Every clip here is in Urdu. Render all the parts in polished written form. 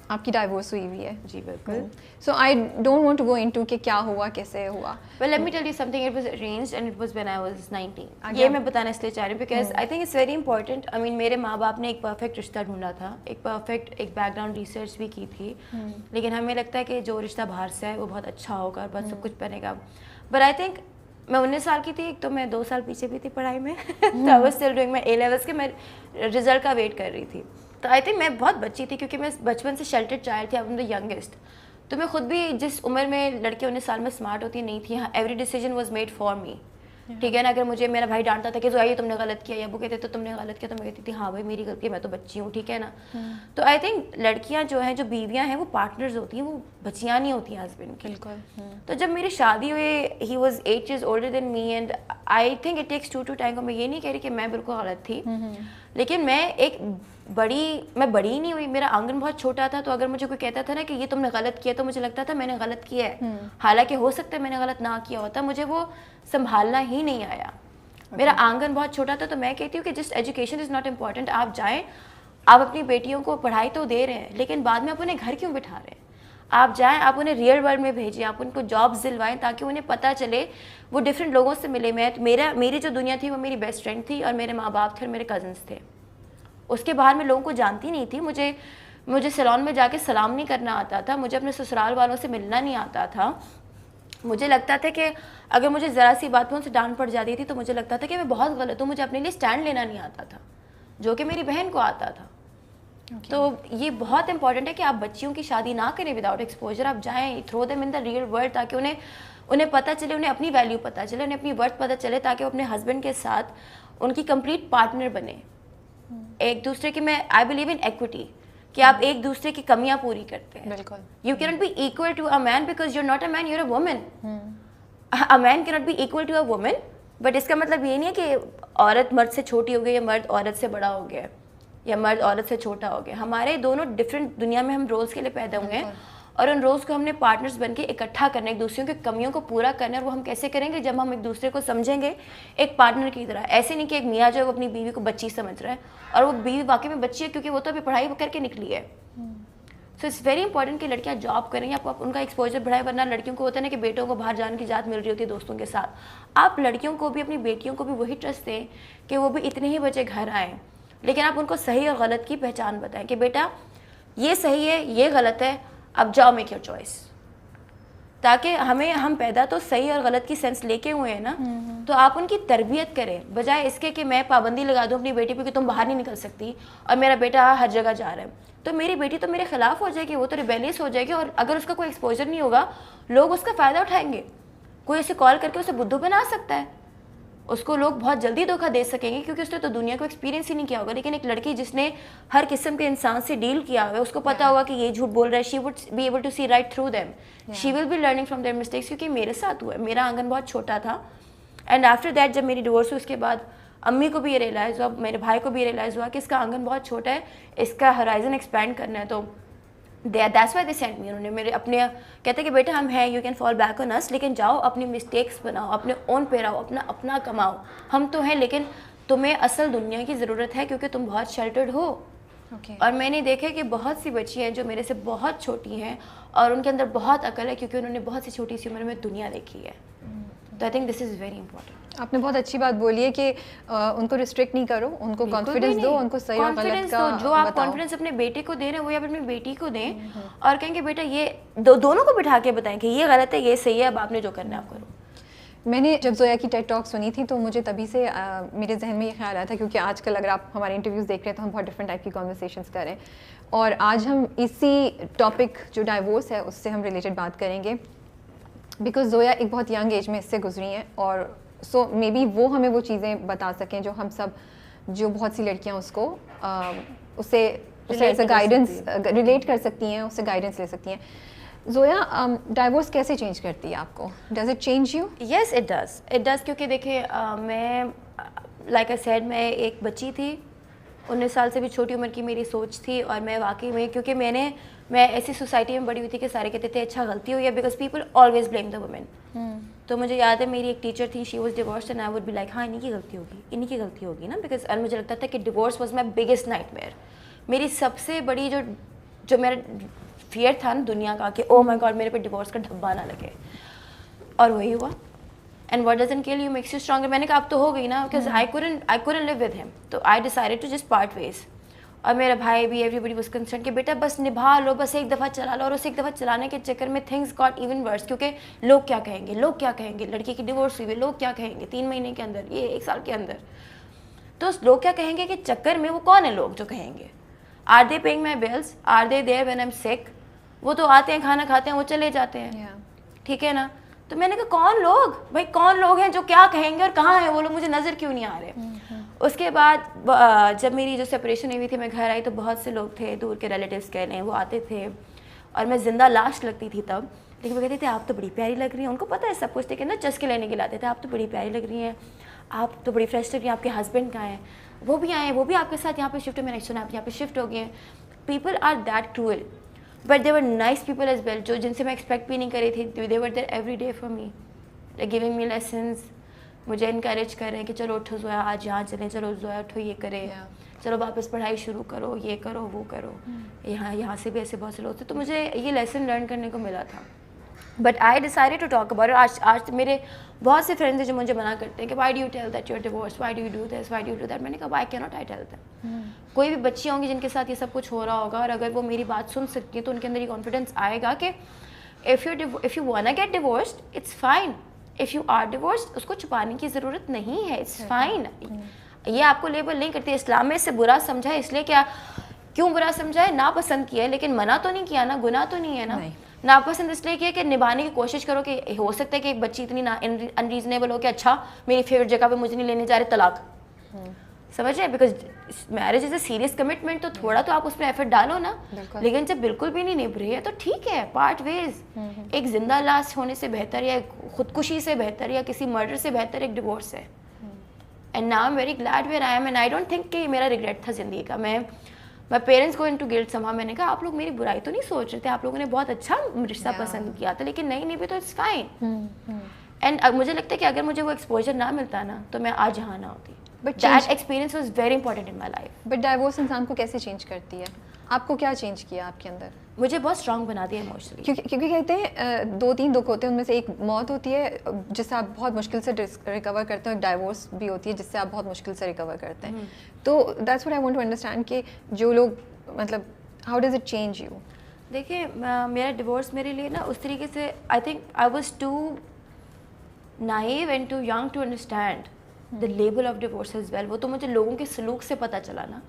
آپ کی ڈائیورس ہوئی ہوئی ہے. جی بالکل. So I don't want to go into کہ کیا ہوا, کیسے ہوا. Well, let me tell you something. It was arranged and it was when I was 19. یہ میں بتانا اس لیے چاہ رہی ہوں because I think it's very important. I mean میرے ماں باپ نے ایک پرفیکٹ رشتہ ڈھونڈا تھا, ایک پرفیکٹ ایک بیک گراؤنڈ ریسرچ بھی کی تھی, لیکن ہمیں لگتا ہے کہ جو رشتہ باہر سے ہے وہ بہت اچھا ہوگا اور بہت سب کچھ بنے گا. But I think میں 19 سال کی تھی, ایک تو میں 2 سال پیچھے بھی تھی پڑھائی میں. I was still doing my A levels کے, میں رزلٹ کا ویٹ کر رہی تھی. تو آئی تھنک میں بہت بچی تھی کیونکہ میں بچپن سے شیلٹرڈ چائلڈ تھی, آئی ایم دا ینگسٹ. تو میں خود بھی جس عمر میں لڑکے 19 سال میں اسمارٹ ہوتی نہیں تھی, every decision was made for me. ٹھیک ہے نا, اگر مجھے میرا بھائی ڈانٹتا تھا کہ زویا تم نے غلط کیا, یا ابو کہتے تو تم نے غلط کیا, تو میں کہتی تھی ہاں بھائی میری غلطی ہے, میں تو بچی ہوں. ٹھیک ہے نا. تو آئی تھنک لڑکیاں جو ہیں, جو بیویاں ہیں, وہ پارٹنرز ہوتی ہیں, وہ بچیاں نہیں ہوتی ہیں ہسبینڈ کی. بالکل. تو جب میری شادی ہوئی, he was 8 years older than me and I think it takes 2 to tango. میں یہ نہیں کہہ رہی کہ میں بالکل غلط تھی, لیکن میں بڑی نہیں ہوئی, میرا آنگن بہت چھوٹا تھا. تو اگر مجھے کوئی کہتا تھا نا کہ یہ تم نے غلط کیا, تو مجھے لگتا تھا میں نے غلط کیا ہے, حالانکہ ہو سکتا ہے میں نے غلط نہ کیا ہوتا, مجھے وہ سنبھالنا ہی نہیں آیا. میرا آنگن بہت چھوٹا تھا. تو میں کہتی ہوں کہ just education is not important. آپ جائیں, آپ اپنی بیٹیوں کو پڑھائی تو دے رہے ہیں, لیکن بعد میں آپ انہیں گھر کیوں بٹھا رہے ہیں؟ آپ جائیں, آپ انہیں ریئل ورلڈ میں بھیجیں, آپ ان کو جابس دلوائیں تاکہ انہیں پتہ چلے, وہ ڈفرینٹ لوگوں سے ملے. میری جو دنیا تھی وہ میری بیسٹ فرینڈ تھی, اور میرے ماں باپ تھے, اور میرے کزنس تھے. اس کے باہر میں لوگوں کو جانتی نہیں تھی. مجھے سیلون میں جا کے سلام نہیں کرنا آتا تھا, مجھے اپنے سسرال والوں سے ملنا نہیں آتا تھا. مجھے لگتا تھا کہ اگر مجھے ذرا سی بات پہ ان سے ڈانٹ پڑ جاتی تھی تو مجھے لگتا تھا کہ میں بہت غلط ہوں, مجھے اپنے لیے اسٹینڈ لینا نہیں آتا تھا, جو کہ میری بہن کو آتا تھا. تو یہ بہت امپورٹنٹ ہے کہ آپ بچیوں کی شادی نہ کریں وداؤٹ ایکسپوجر. آپ جائیں, through them in the real world, تاکہ انہیں پتہ چلے, انہیں اپنی ویلیو پتہ چلے, انہیں اپنی ورتھ پتہ چلے, تاکہ وہ اپنے ہسبینڈ کے ساتھ ان کی کمپلیٹ پارٹنر بنے. ایک دوسرے کی, میں آئی بلیو ان ایکوٹی, کہ آپ ایک دوسرے کی کمیاں پوری کرتے ہیں. بالکل. You can not be equal to a man because you are not a man, you are a woman. A man can not be equal to a woman, but اس کا مطلب یہ نہیں ہے کہ عورت مرد سے چھوٹی ہو گئی, یا مرد عورت سے بڑا ہو گیا, یا مرد عورت سے چھوٹا ہو گیا. ہمارے دونوں ڈفرینٹ دنیا میں ہم رولس کے لیے پیدا ہوئے ہیں, اور ان رولس کو ہم نے پارٹنرز بن کے اکٹھا کرنا, ایک دوسرے کی کمیوں کو پورا کرنا. اور وہ ہم کیسے کریں گے؟ جب ہم ایک دوسرے کو سمجھیں گے ایک پارٹنر کی طرح. ایسے نہیں کہ ایک میاں جو ہے وہ اپنی بیوی کو بچی سمجھ رہا ہے, اور وہ بیوی واقعی میں بچی ہے کیونکہ وہ تو ابھی پڑھائی کر کے نکلی ہے. سو اٹس ویری امپورٹنٹ کہ لڑکیاں جاب کریں, آپ ان کا ایکسپوجر بڑھائے. ورنہ لڑکیوں کو ہوتا ہے نا کہ بیٹوں کو باہر جانے کی اجازت مل رہی ہوتی ہے دوستوں کے ساتھ. آپ لڑکیوں کو بھی, اپنی بیٹیوں کو بھی وہی ٹرسٹ دیں کہ وہ بھی اتنے ہی بجے گھر آئیں, لیکن آپ ان کو صحیح اور غلط کی پہچان بتائیں کہ بیٹا یہ صحیح ہے, یہ غلط ہے, اب جاؤ میک یور چوائس. تاکہ ہم پیدا تو صحیح اور غلط کی سینس لے کے ہوئے ہیں نا, تو آپ ان کی تربیت کریں, بجائے اس کے کہ میں پابندی لگا دوں اپنی بیٹی پہ کہ تم باہر نہیں نکل سکتی, اور میرا بیٹا ہر جگہ جا رہا ہے. تو میری بیٹی تو میرے خلاف ہو جائے گی, وہ تو ریبیلیس ہو جائے گی, اور اگر اس کا کوئی ایکسپوجر نہیں ہوگا لوگ اس کا فائدہ اٹھائیں گے. کوئی اسے کال کر کے اسے بدھو بنا سکتا ہے, اس کو لوگ بہت جلدی دھوکہ دے سکیں گے کیونکہ اس نے تو دنیا کو ایکسپیرینس ہی نہیں کیا ہوگا. لیکن ایک لڑکی جس نے ہر قسم کے انسان سے ڈیل کیا ہوا ہے, اس کو پتہ ہوگا کہ یہ جھوٹ بول رہا ہے, she would be able to see right through them, she will be learning from their mistakes. کیونکہ میرے ساتھ ہوا ہے, میرا آنگن بہت چھوٹا تھا, اینڈ آفٹر دیٹ جب میری ڈیورس ہوئی اس کے بعد امی کو بھی یہ ریئلائز ہوا, میرے بھائی کو بھی ریئلائز ہوا کہ اس کا آنگن بہت چھوٹا ہے, اس کا ہرائزن ایکسپینڈ کرنا ہے. تو that's why they send me, انہوں نے میرے اپنے کہتے کہ بیٹا ہم ہیں, you can fall back on us, لیکن جاؤ اپنی مسٹیکس بناؤ, اپنے اون پہ رہو, اپنا کماؤ. ہم تو ہیں لیکن تمہیں اصل دنیا کی ضرورت ہے کیونکہ تم بہت شیلٹرڈ ہو. اور میں نے دیکھا کہ بہت سی بچی ہیں جو میرے سے بہت چھوٹی ہیں اور ان کے اندر بہت عقل ہے کیونکہ انہوں نے بہت سی چھوٹی سی عمر میں دنیا دیکھی ہے. تو I think this is very important. آپ نے بہت اچھی بات بولی ہے کہ ان کو ریسٹرکٹ نہیں کرو, ان کو کانفیڈنس دو, ان کو صحیح اور غلط کا جو آپ کانفیڈنس اپنے بیٹے کو دے رہے ہیں وہ آپ اپنی بیٹی کو دیں, اور کہیں کہ بیٹا یہ دونوں کو بٹھا کے بتائیں کہ یہ غلط ہے, یہ صحیح ہے, اب آپ نے جو کرنا ہے آپ کرو. میں نے جب زویا کی ٹیڈ ٹاک سنی تھی تو مجھے تبھی سے میرے ذہن میں یہ خیال آیا تھا, کیونکہ آج کل اگر آپ ہمارے انٹرویوز دیکھ رہے ہیں تو ہم بہت ڈفرینٹ ٹائپ کی کانورسیشنس کر رہے ہیں, اور آج ہم اسی ٹاپک جو ڈائیورس ہے اس سے ہم ریلیٹڈ بات کریں گے, بیکاز زویا ایک بہت ینگ ایج میں اس سے گزری ہیں, اور سو مے بی وہ ہمیں وہ چیزیں بتا سکیں جو ہم سب, جو بہت سی لڑکیاں اس کو اسے ایز اے گائیڈنس ریلیٹ کر سکتی ہیں, اس سے گائیڈنس لے سکتی ہیں. زویا, ڈائیورس کیسے چینج کرتی ہے آپ کو؟ Does it change you? Yes it does. کیونکہ دیکھیں میں لائک ائی سیڈ میں ایک بچی تھی, 19 سال سے بھی چھوٹی عمر کی میری سوچ تھی, اور میں واقعی میں کیونکہ میں ایسی سوسائٹی میں بڑی ہوئی تھی کہ سارے کہتے تھے اچھا غلطی ہوئی ہے, because people always blame the women. تو مجھے یاد ہے میری ایک ٹیچر تھی, she was divorced and I would be like ہاں انہیں کی غلطی ہوگی نا, بیکاز مجھے لگتا تھا کہ divorce was my biggest nightmare. میری سب سے بڑی جو میرا فیئر تھا نا دنیا کا کہ او مائی گاڈ میرے پہ ڈیورس کا ڈھبا نہ لگے, اور وہی ہوا. And what doesn't kill you makes you stronger. میں نے کہا اب تو ہو گئی نا, because I couldn't live with him, تو I decided to just part ways. اور میرا بھائی بھی, ایوری بڈی واز کنسرن کہ بیٹا بس نبھا لو, بس ایک دفعہ چلا لو. اور اس ایک دفعہ چلانے کے چکر میں تھنگس گاٹ ایون ورس, کیونکہ لوگ کیا کہیں گے, لوگ کیا کہیں گے, لڑکی کی ڈیورس ہوئی ہے, لوگ کیا کہیں گے 3 مہینے کے اندر, یہ 1 سال کے اندر. تو لوگ کیا کہیں گے کہ چکر میں وہ کون ہے لوگ جو کہیں گے. Are they paying my bills, are they there when I am sick. وہ تو آتے ہیں, کھانا کھاتے ہیں, وہ چلے جاتے ہیں, ٹھیک ہے نا. تو میں نے کہا کون لوگ, بھائی کون لوگ ہیں جو کیا کہیں گے, اور کہاں ہیں وہ لوگ, مجھے نظر کیوں نہیں آ رہے. اس کے بعد جب میری جو سپریشن ہوئی تھی, میں گھر آئی تو بہت سے لوگ تھے, دور کے ریلیٹیوس کہہ لیں, وہ آتے تھے اور میں زندہ لاش لگتی تھی تب. لیکن وہ کہتے تھے آپ تو بڑی پیاری لگ رہی ہیں, ان کو پتہ ہے سب کچھ, لیکن نا چسکے لینے کے لاتے تھے, آپ تو بڑی پیاری لگ رہی ہیں, آپ تو بڑی فریش لگ رہی ہیں, آپ کے ہسبینڈ کہاں ہیں, وہ بھی آئے ہیں, وہ بھی آپ کے ساتھ یہاں پہ شفٹ ہو, میں نے سنا آپ یہاں پہ شفٹ ہو گئے ہیں. People are that cruel, but they were nice people as well, جو جن سے میں ایکسپیکٹ بھی نہیں کری تھی. They were there every day for me, giving me lessons, مجھے انکریج کر رہے ہیں کہ چلو اٹھو زویا, آج یہاں چلیں, چلو زویا اٹھو یہ کرے, چلو واپس پڑھائی شروع کرو, یہ کرو وہ کرو. یہاں سے بھی ایسے بہت سے لوگ تھے, تو مجھے یہ لیسن لرن کرنے کو ملا تھا. But I decided to talk about it. آج میرے بہت سے فرینڈز ہیں جو مجھے منع کرتے ہیں کہ why do you tell that you are divorce, why do you do this, why do you do that. میں نے کہا why can not I tell them. کوئی بھی بچی ہوں گی جن کے ساتھ یہ سب کچھ ہو رہا ہوگا, اور اگر وہ میری بات سن سکتی ہے تو ان کے اندر یہ کانفیڈینس آئے گا کہ if you wanna get divorced, it's fine. If you are divorced, اس کو چھپانے کی ضرورت نہیں ہے, it's fine. یہ آپ کو لیبل نہیں کرتی. اسلام میں اسے برا سمجھا ہے, اس لیے کیا کیوں برا سمجھا ہے, ناپسند کیا ہے, لیکن منع تو نہیں کیا نا, گناہ تو نہیں ہے نا. ناپسند اس لیے کیا کہ نبھانے کی کوشش کرو, کہ ہو سکتا ہے کہ ایک بچی اتنی انریزنیبل ہو کہ اچھا میری فیوریٹ جگہ پہ مجھے نہیں لینے جا رہے, طلاق. سمجھ رہے ہیں, because marriage is a serious commitment, تو تھوڑا تو آپ اس پہ ایفرٹ ڈالو نا. لیکن جب بالکل بھی نہیں نبھ رہی ہے تو ٹھیک ہے, پارٹ ویز. ایک زندہ لاش ہونے سے بہتر, یا خودکشی سے بہتر, یا کسی مرڈر سے بہتر ایک ڈیورس ہے. And now I'm very glad where I am, and I don't think کہ میرا ریگریٹ تھا زندگی کا. My parents go into guilt somehow. میں نے کہا آپ لوگ میری برائی تو نہیں سوچ رہے تھے, آپ لوگوں نے بہت اچھا رشتہ پسند کیا تھا, لیکن نہیں بھی تو اٹس فائن. اینڈ مجھے لگتا ہے کہ اگر مجھے وہ ایکسپوجر نہ ملتا نا تو میں آج یہاں نہ ہوتی. But that experience was very important in my life. But divorce انسان کو کیسے چینج کرتی ہے؟ آپ کو کیا چینج کیا آپ کے اندر؟ مجھے بہت اسٹرانگ بنا دیا ایموشنلی. کیونکہ کہتے ہیں 2-3 دکھ ہوتے ہیں, ان میں سے ایک موت ہوتی ہے جس سے آپ بہت مشکل سے ریکور کرتے ہیں, اور ڈائیورس بھی ہوتی ہے جس سے آپ بہت مشکل سے ریکور کرتے ہیں. تو that's what I want to understand کہ جو لوگ مطلب how does it change you? دیکھیں میرا ڈیورس میرے لیے نا اس طریقے سے, I think I was too naive and too young to understand the label of divorce as well. وہ تو مجھے لوگوں کے سلوک سے پتہ چلا نا.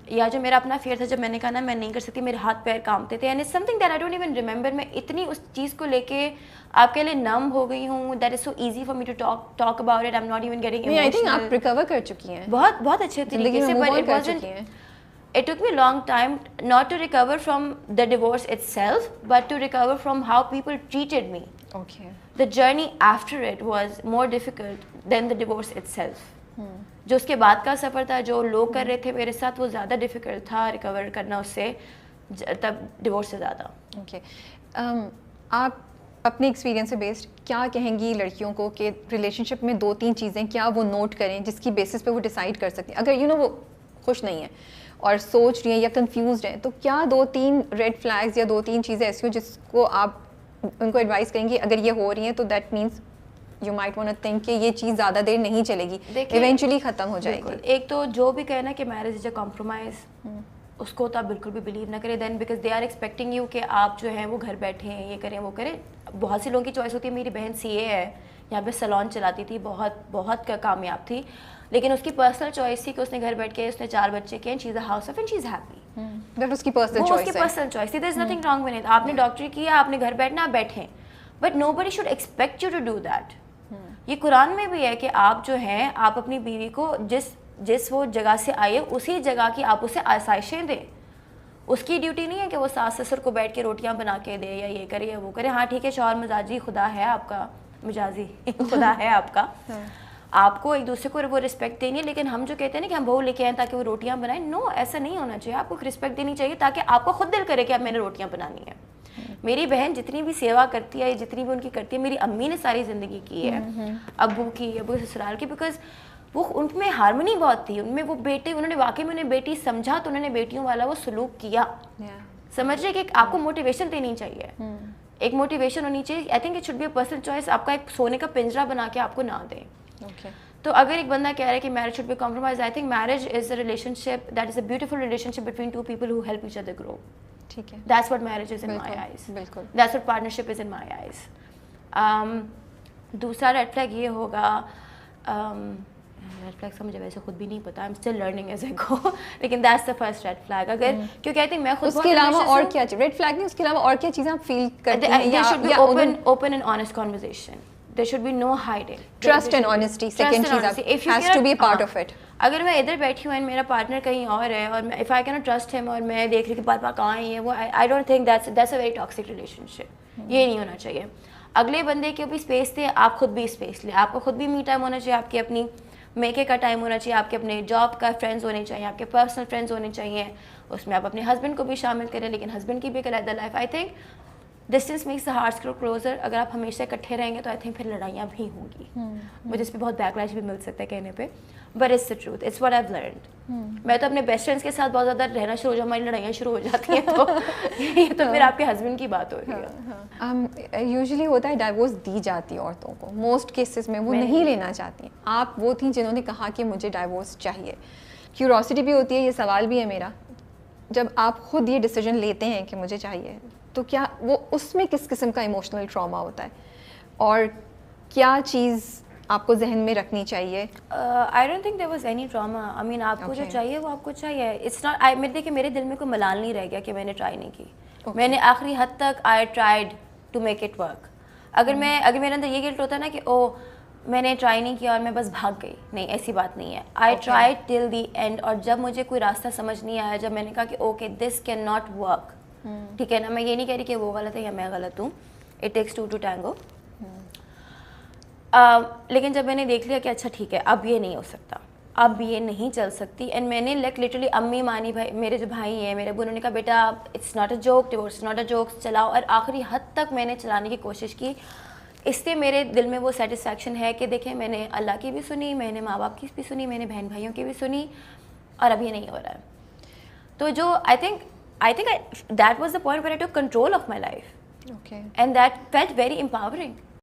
یا جو میرا اپنا فیئر تھا, جب میں نے کہا نا میں نہیں کر سکتی, میرے ہاتھ پیر کانپتے تھے, and it's something that I don't even remember. میں اتنی اس چیز کو لے کے آپ کے لیے نم ہو گئی ہوں, that is so easy for me to talk about it. I am not even getting emotional. I think آپ ریکور کر چکی ہیں بہت اچھے طریقے سے, but it wasn't, it took me a long time not to recover from the divorce itself, but to recover from how people treated me. Okay. The journey after it was more difficult than the divorce itself. جو اس کے بعد کا سفر تھا, جو لوگ کر رہے تھے میرے ساتھ, وہ زیادہ ڈیفیکلٹ تھا ریکور کرنا اس سے, تب ڈیورس سے زیادہ. اوکے, آپ اپنے ایکسپیرینس سے بیسڈ کیا کہیں گی لڑکیوں کو کہ ریلیشن شپ میں 2-3 چیزیں کیا وہ نوٹ کریں جس کی بیسس پہ وہ ڈیسائڈ کر سکتے ہیں؟ اگر وہ خوش نہیں ہیں اور سوچ رہی ہیں یا کنفیوزڈ ہیں, تو کیا 2-3 ریڈ فلیگز یا 2-3 چیزیں ایسی ہو جس کو آپ ان کو ایڈوائز کریں گی اگر یہ ہو رہی ہیں تو that means you might want to think کہ یہ چیز زیادہ دیر نہیں چلے گی, ایونچولی ختم ہو جائے گی. ایک تو جو بھی کہنا کہ میرج از اے کمپرومائز, اس کو تو آپ بالکل بھی بلیو نہ کریں. Then because they are expecting you کہ آپ جو ہیں وہ گھر بیٹھے ہیں, یہ کریں وہ کریں. بہت سی لوگوں کی چوائس ہوتی ہے. میری بہن CA ہے, یہاں پہ سیلون چلاتی تھی, بہت کامیاب تھی, لیکن اس کی پرسنل چوائس تھی کہ اس نے گھر بیٹھ کے, اس نے 4 بچے کیے, she is a housewife and she is happy. That اس کی پرسنل چوائس تھی. There is nothing wrong with it. آپ نے ڈاکٹری کیا, آپ نے گھر بیٹھنا, آپ بیٹھیں, but nobody should expect you to do that. یہ قرآن میں بھی ہے کہ آپ جو ہیں, آپ اپنی بیوی کو جس وہ جگہ سے آئے اسی جگہ کی آپ اسے آسائشیں دیں. اس کی ڈیوٹی نہیں ہے کہ وہ ساس سسر کو بیٹھ کے روٹیاں بنا کے دے یا یہ کرے یا وہ کرے. ہاں ٹھیک ہے, شوہر مزاجی خدا ہے آپ کا, مجازی خدا ہے آپ کا, آپ کو ایک دوسرے کو وہ رسپیکٹ دینی ہے. لیکن ہم جو کہتے ہیں نا کہ ہم بہو لے کے آئیں تاکہ وہ روٹیاں بنائیں, نو, ایسا نہیں ہونا چاہیے. آپ کو رسپیکٹ دینی چاہیے تاکہ آپ کو خود دل کرے کہ اب میں نے روٹیاں بنانی ہے. میری بہن جتنی بھی سیوا کرتی ہے, جتنی بھی ان کی کرتی ہے, میری امی نے ساری زندگی کی ہے, ابو کی, ابو سسرال کی, بیکاز وہ ان میں ہارمونی بہت تھی, ان میں وہ بیٹے, انہوں نے واقعی میں انہیں بیٹی سمجھا تو انہوں نے بیٹیوں والا وہ سلوک کیا. سمجھ رہے کہ آپ کو موٹیویشن دینی چاہیے, ایک موٹیویشن ہونی چاہیے. I think it should be a personal choice, آپ کا ایک سونے کا پنجرا بنا کے آپ کو نہ دیں. تو اگر ایک بندہ کہہ رہا ہے کہ marriage should be compromise, I think marriage is a relationship that is a beautiful relationship between two people who help each other grow. ٹھیک ہے, that's what marriage is in my eyes, بالکل that's what partnership is in my eyes. دوسرا ریڈ فلیگ یہ ہوگا, ریڈ فلیگس کا مجھے ویسے خود بھی نہیں پتا, I am still learning as a go, لیکن that's the first red flag. اگر کیونکہ آئی تھنک میں خود اس کے علاوہ اور کیا ریڈ فلیگ نہیں, اس کے علاوہ اور کیا چیزیں آپ فیل کرتے ہیں؟ there should be open and honest conversation. There should be no hiding. Trust and honesty, second چیز has to be a part of it. اگر میں ادھر بیٹھی ہوں میرا پارٹنر کہیں اور ہے اور if I cannot trust him اور میں دیکھ رہی کہ بار بار کہاں ہے وہ, I don't think that's a very toxic relationship. یہ نہیں ہونا چاہیے. اگلے بندے کے بھی اسپیس دے, آپ خود بھی اسپیس لیں, آپ کو خود بھی می ٹائم ہونا چاہیے, آپ کی اپنی میکے کا ٹائم ہونا چاہیے, آپ کے اپنے جاب کا فرینڈز ہونے چاہیے, آپ کے پرسنل فرینڈز ہونے چاہیے, اس میں آپ اپنے ہسبینڈ کو بھی شامل کریں, لیکن ہسبینڈ کی بھی ایک علیحدہ life. I think distance makes the hearts grow closer. اگر آپ ہمیشہ اکٹھے رہیں گے تو آئی تھنک پھر لڑائیاں بھی ہوں گی. مجھے اس پہ بہت بیک لیش بھی مل سکتا ہے کہنے پہ, but it's the truth, it's what I have learned. میں تو اپنے بیسٹ فرینڈس کے ساتھ بہت زیادہ رہنا شروع ہو جاؤں, ہماری لڑائیاں شروع ہو جاتی ہیں, تو یہ تو پھر آپ کے ہسبینڈ کی بات ہو رہی ہے. یوزلی ہوتا ہے ڈائیورس دی جاتی ہے عورتوں کو, موسٹ کیسز میں وہ نہیں لینا چاہتی. آپ وہ تھیں جنہوں نے کہا کہ مجھے ڈائیورس چاہیے. کیوروسٹی بھی ہوتی ہے, یہ سوال بھی ہے میرا, جب آپ خود یہ ڈیسیجن لیتے ہیں کہ مجھے چاہیے, تو کیا وہ اس میں کس قسم کا ایموشنل ٹراما ہوتا ہے, اور کیا چیز آپ کو ذہن میں رکھنی چاہیے؟ I don't think there was any trauma. I mean آپ کو جو چاہیے وہ آپ کو چاہیے. اٹس ناٹ, میرے دیکھیے میرے دل میں کوئی ملال نہیں رہ گیا کہ میں نے ٹرائی نہیں کی. میں نے آخری حد تک I tried to make it work. اگر میرے اندر یہ گلٹ ہوتا ہے نا کہ او میں نے ٹرائی نہیں کیا اور میں بس بھاگ گئی, نہیں ایسی بات نہیں ہے. I try till the end, اور جب مجھے کوئی راستہ سمجھ نہیں آیا, جب میں نے کہا کہ okay this can not work, ٹھیک ہے نا, میں یہ نہیں کہہ رہی کہ وہ غلط ہے یا میں غلط ہوں, it takes to to tango. لیکن جب میں نے دیکھ لیا کہ اچھا ٹھیک ہے اب یہ نہیں ہو سکتا, اب یہ نہیں چل سکتی, اینڈ میں نے لائک لٹرلی امی مانی بھائی میرے جو بھائی ہیں میرے ابو, انہوں نے کہا بیٹا it's not a joke, divorce not a joke, چلاؤ. اور آخری حد تک میں نے چلانے کی کوشش کی. اس سے میرے دل میں وہ سیٹسفیکشن ہے کہ دیکھیں میں نے اللہ کی بھی سنی, میں نے ماں باپ کی بھی سنی, میں نے بہن بھائیوں کی بھی سنی, اور اب یہ نہیں ہو رہا ہے. تو جو I think that was the point where I took control of my life, and that felt very empowering.